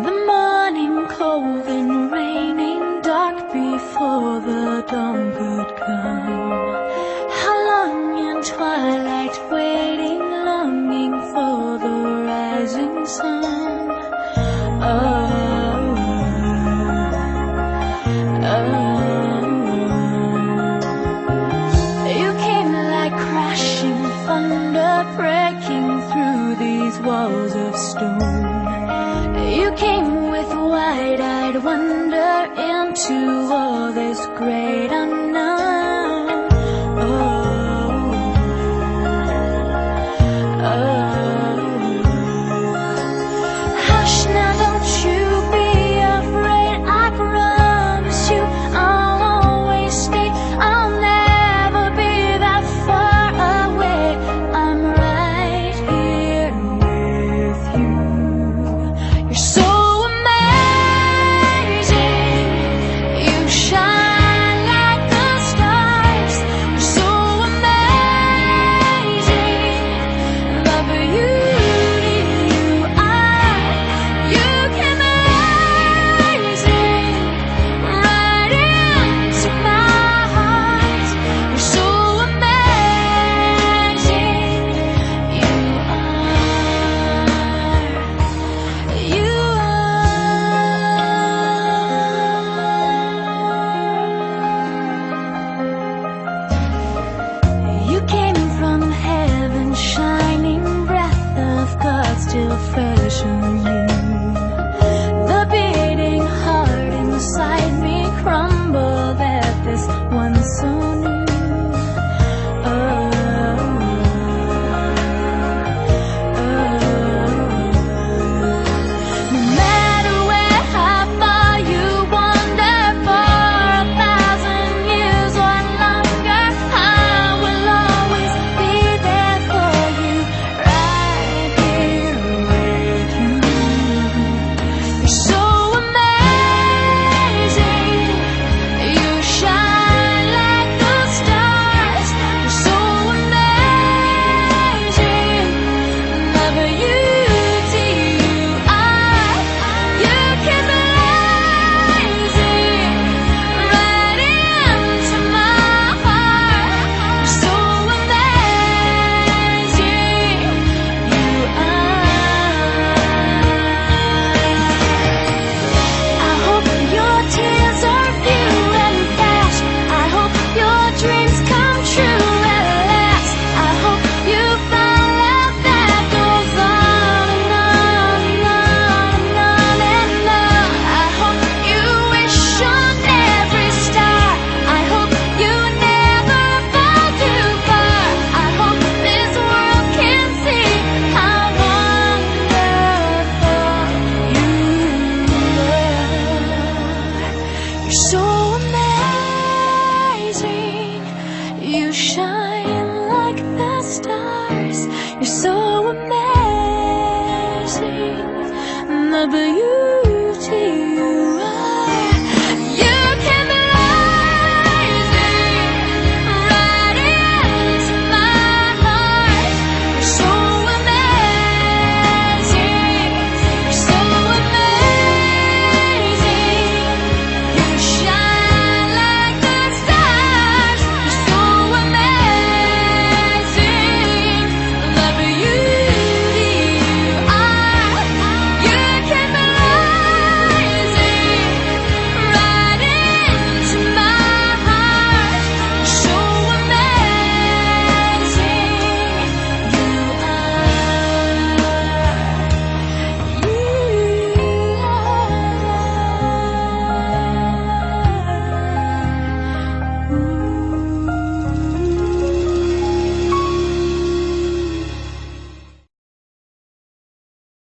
The morning cold and raining, dark before the dawn could come. How long in twilight waiting, longing for the rising sun. You came like crashing thunder, breaking through these walls of stone. You came with wide-eyed wonder into all this great unknown. Hush now, don't you be afraid. I promise you I'll always stay. I'll never be that far away. I'm right here with you. You're so amazing. You shine like the stars. You're so amazing. The beauty you are. You came amazing right into my heart. You're so amazing. You You came from heaven, shining breath of God still fresh on you. The beating heart inside me crumbled at this one so new. No matter where, how far you wander, for 1,000 years or longer, I will always be there for you, right here with you. You're so amazing. You shine like the stars. You're so amazing. The beauty you are. You came amazing right into my heart. You're so amazing. You are. I hope your tears are few and fast. I hope your dreams come true at last. I hope you find love that goes on and on and on and on and on. I hope you wish on every star. I hope you never fall too far. I hope this world can see how wonderful you are. You're so amazing. You shine like the stars. You're so amazing. The beauty you are.